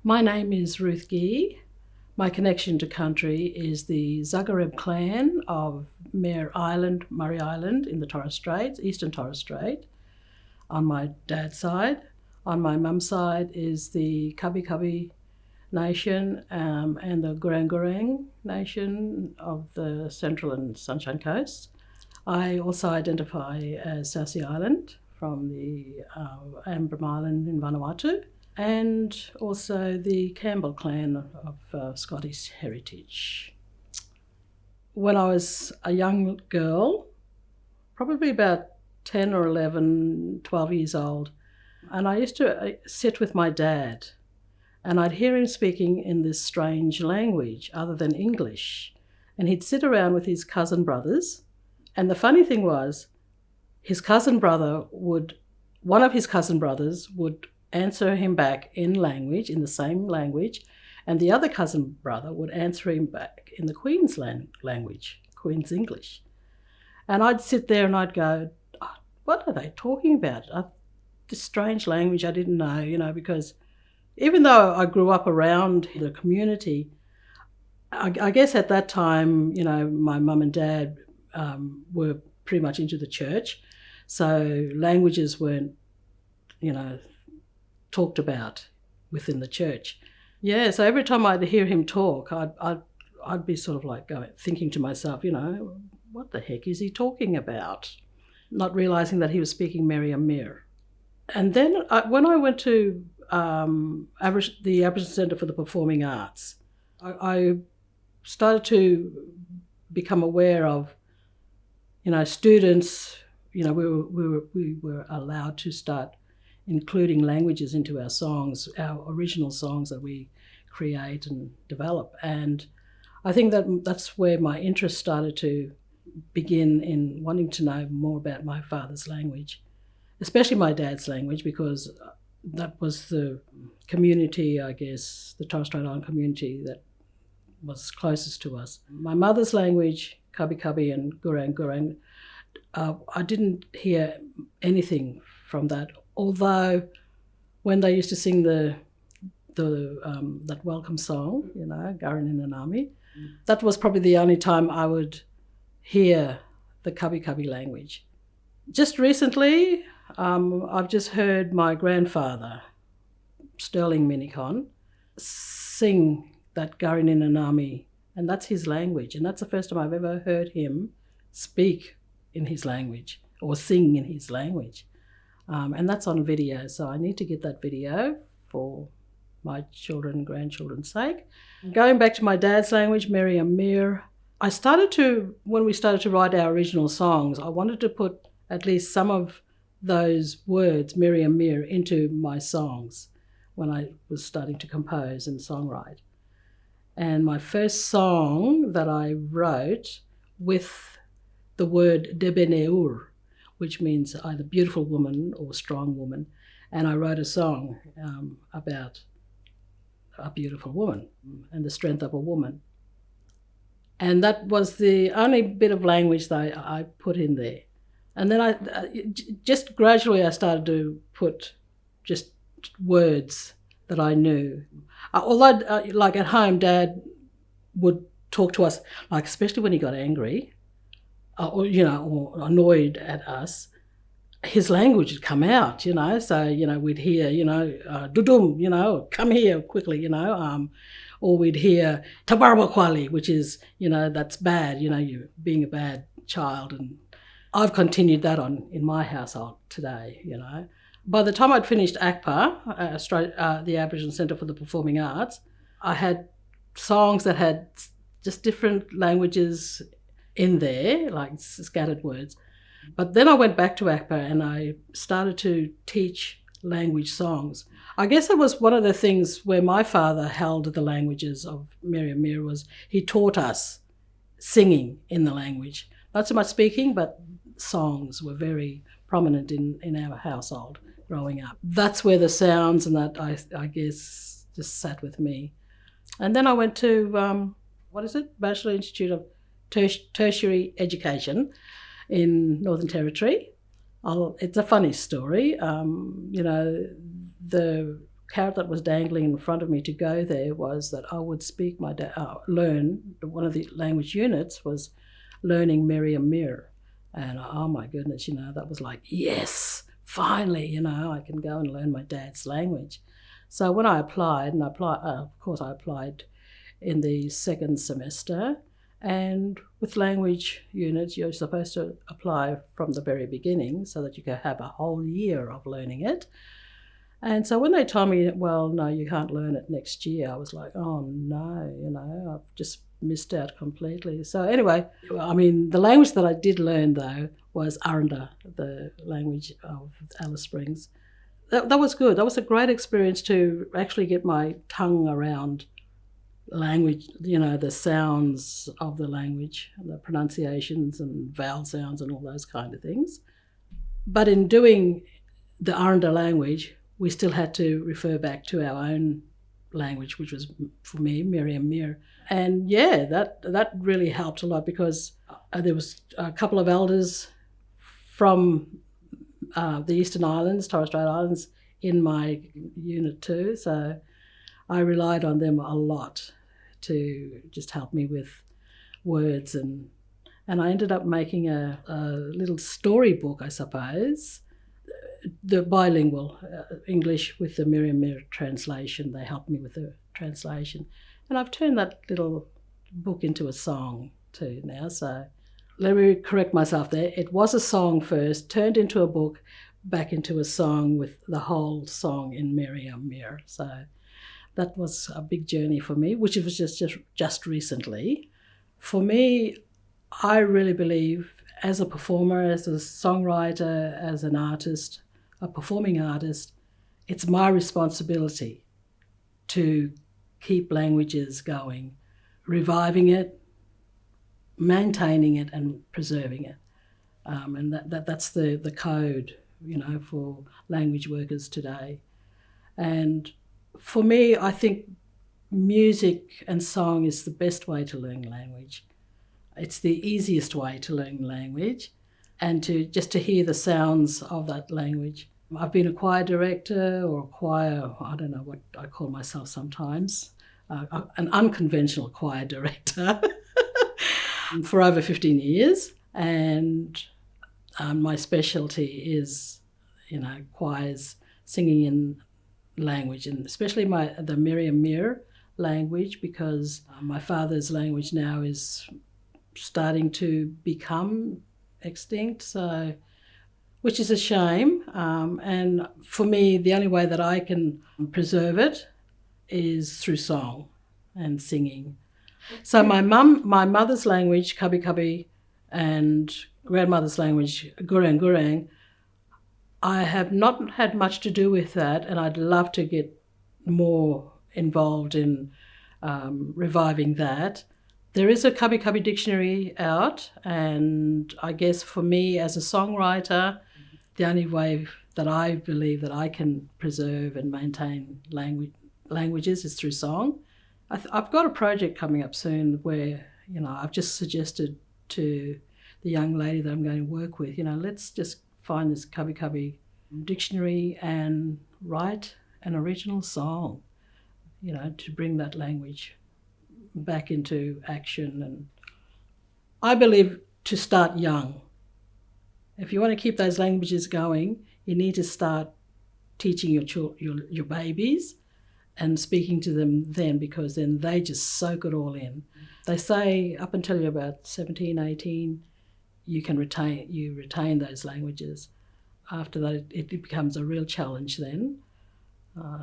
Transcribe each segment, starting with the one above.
My name is Ruth Ghee. My connection to country is the Zagreb clan of Murray Island in the Torres Straits, Eastern Torres Strait, on my dad's side. On my mum's side is the Kabi Kabi Nation and the Gurang Nation of the Central and Sunshine Coast. I also identify as South Sea Island from the Ambram Island in Vanuatu, and also the Campbell clan of Scottish heritage. When I was a young girl, probably about 10 or 11, 12 years old, and I used to sit with my dad, and I'd hear him speaking in this strange language other than English, and he'd sit around with his cousin brothers, and the funny thing was, one of his cousin brothers would answer him back in the same language, and the other cousin brother would answer him back in the Queen's language, Queen's English. And I'd sit there and I'd go, oh, what are they talking about? This strange language I didn't know, because even though I grew up around the community, I guess at that time, my mum and dad were pretty much into the church, so languages weren't, talked about within the church. Yeah, so every time I'd hear him talk, I'd be sort of like thinking to myself, what the heck is he talking about? Not realising that he was speaking Merriam Mir. And then when I went to the Aboriginal Centre for the Performing Arts, I started to become aware of, students, we were allowed to start including languages into our songs, our original songs that we create and develop. And I think that's where my interest started to begin in wanting to know more about my father's language, especially my dad's language, because that was the community, I guess, the Torres Strait Island community that was closest to us. My mother's language, Kabi Kabi and Gurang, I didn't hear anything from that. Although when they used to sing that welcome song, Garin in an Army, that was probably the only time I would hear the Kabi Kabi language. Just recently, I've just heard my grandfather, Sterling Minicon, sing that Garin in an Army, and that's his language, and that's the first time I've ever heard him speak in his language or sing in his language. And that's on video, so I need to get that video for my children and grandchildren's sake. Going back to my dad's language, Merriam Mir, when we started to write our original songs, I wanted to put at least some of those words, Merriam Mir, into my songs when I was starting to compose and songwrite. And my first song that I wrote with the word Debeneur, which means either beautiful woman or strong woman. And I wrote a song about a beautiful woman and the strength of a woman. And that was the only bit of language that I put in there. And then just gradually I started to put just words that I knew. Although, like at home, Dad would talk to us, like especially when he got angry, or annoyed at us, his language would come out, so, we'd hear, dudum, come here quickly, or we'd hear tabarbakwali, which is, that's bad, you're being a bad child. And I've continued that on in my household today, By the time I'd finished ACPA, the Aboriginal Centre for the Performing Arts, I had songs that had just different languages in there, like scattered words. But then I went back to ACPA and I started to teach language songs. I guess it was one of the things where my father held the languages of Merriam Mir was he taught us singing in the language. Not so much speaking, but songs were very prominent in our household growing up. That's where the sounds and that, I guess, just sat with me. And then I went to, Bachelor Institute of Tertiary Education in Northern Territory. It's a funny story. The carrot that was dangling in front of me to go there was that I would speak learn. One of the language units was learning Merriam-Mir. And oh my goodness, that was like, yes, finally, I can go and learn my dad's language. So when I applied, of course I applied in the second semester, and with language units, you're supposed to apply from the very beginning so that you can have a whole year of learning it. And so when they told me, well, no, you can't learn it next year, I was like, oh no, I've just missed out completely. So anyway, the language that I did learn though was Aranda, the language of Alice Springs. That was good. That was a great experience to actually get my tongue around language, the sounds of the language, the pronunciations and vowel sounds and all those kind of things. But in doing the Aranda language, we still had to refer back to our own language, which was, for me, Merriam-Mir. And yeah, that really helped a lot because there was a couple of elders from the Eastern Islands, Torres Strait Islands, in my unit too. So I relied on them a lot to just help me with words. And I ended up making a little storybook, I suppose, the bilingual English with the Merriam-Mir translation. They helped me with the translation. And I've turned that little book into a song too now. So let me correct myself there. It was a song first, turned into a book, back into a song with the whole song in Merriam-Mir. So that was a big journey for me, which was just recently. For me, I really believe as a performer, as a songwriter, as an artist, a performing artist, it's my responsibility to keep languages going, reviving it, maintaining it and preserving it. And that's the code, for language workers today. And for me, I think music and song is the best way to learn language. It's the easiest way to learn language and to hear the sounds of that language. I've been a choir director or a choir, I don't know what I call myself sometimes, an unconventional choir director for over 15 years. And my specialty is, choirs singing in language, and especially the Merriam-Mir language, because my father's language now is starting to become extinct, so which is a shame. And for me, the only way that I can preserve it is through song and singing. So my mother's language, Kabi Kabi, and grandmother's language, Gurang Gurang, I have not had much to do with that, and I'd love to get more involved in reviving that. There is a Kabi Kabi dictionary out, and I guess for me as a songwriter, the only way that I believe that I can preserve and maintain languages is through song. I've got a project coming up soon where, I've just suggested to the young lady that I'm going to work with, let's just find this Kabi Kabi dictionary and write an original song, to bring that language back into action. And I believe to start young. If you want to keep those languages going, you need to start teaching your babies and speaking to them then, because then they just soak it all in. They say up until you're about 17, 18, you retain those languages. After that, it becomes a real challenge then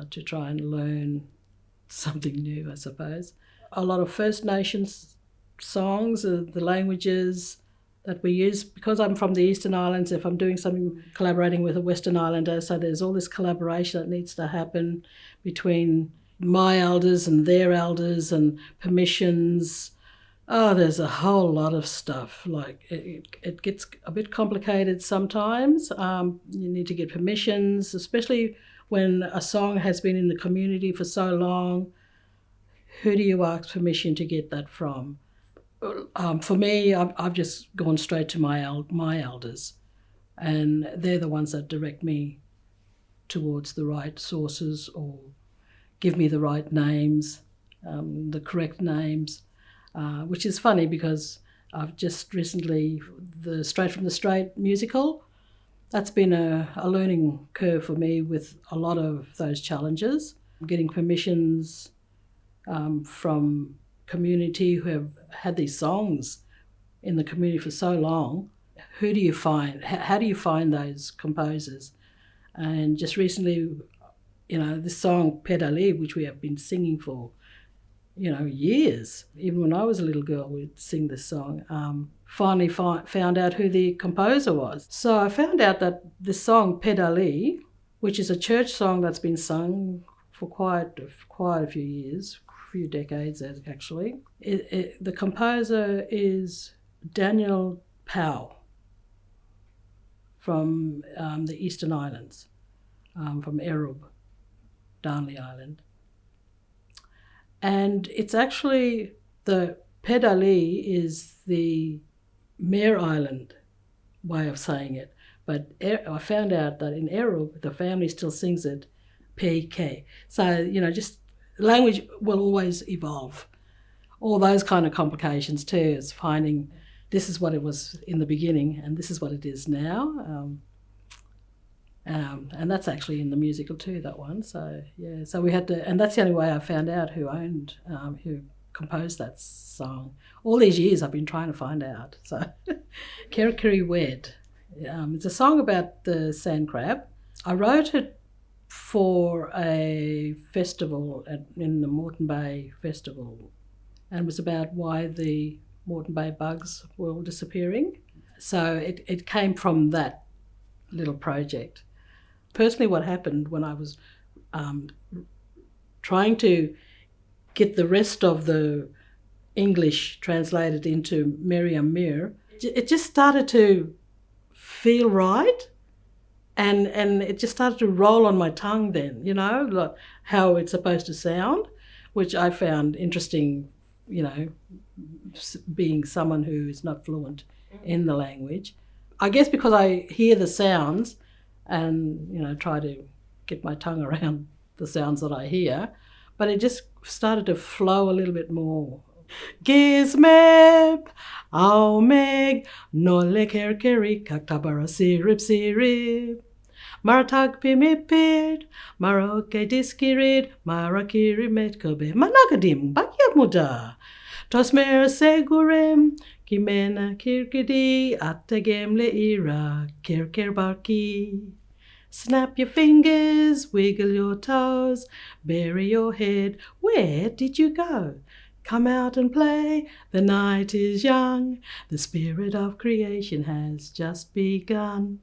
to try and learn something new, I suppose. A lot of First Nations songs are the languages that we use. Because I'm from the Eastern Islands, if I'm doing something collaborating with a Western Islander, so there's all this collaboration that needs to happen between my elders and their elders and permissions. Oh, there's a whole lot of stuff. Like it gets a bit complicated sometimes. You need to get permissions, especially when a song has been in the community for so long. Who do you ask permission to get that from? For me, I've just gone straight to my elders, and they're the ones that direct me towards the right sources or give me the right names, the correct names, which is funny because I've just recently, the Straight from the Straight musical, that's been a learning curve for me with a lot of those challenges. Getting permissions from community who have had these songs in the community for so long. Who do you find? How do you find those composers? And just recently, this song Pedali, which we have been singing for, years. Even when I was a little girl, we'd sing this song. Finally found out who the composer was. So I found out that this song Pedali, which is a church song that's been sung for quite a few years, a few decades actually. The composer is Daniel Powell from the Eastern Islands, from Erub, Darnley Island. And it's actually, the Pedali is the Mare Island way of saying it. But I found out that in Erub, the family still sings it PK. So, just language will always evolve. All those kind of complications too, is finding this is what it was in the beginning and this is what it is now. And that's actually in the musical too, that one. So, yeah, so we had to, and that's the only way I found out who composed that song. All these years I've been trying to find out. So, Kerikeri Wed. It's a song about the sand crab. I wrote it for a festival in the Moreton Bay Festival, and it was about why the Moreton Bay bugs were all disappearing. So it came from that little project. Personally, what happened when I was trying to get the rest of the English translated into Merriam Mir, it just started to feel right. And it just started to roll on my tongue then, like how it's supposed to sound, which I found interesting, being someone who is not fluent in the language. I guess because I hear the sounds and, try to get my tongue around the sounds that I hear, but it just started to flow a little bit more. Gizmeb, Aumeg, Nole Kerkeri, Kaktabara Sirip. Maratag Pimipid, Maroke Diskirid, Marakiri Metkobe, Managadim, Bakyamuda, Tosmer Segurim, Kimena Kirkidi, Attagem Leira, Kerkerbarki. Snap your fingers, wiggle your toes, bury your head. Where did you go? Come out and play, the night is young, the spirit of creation has just begun.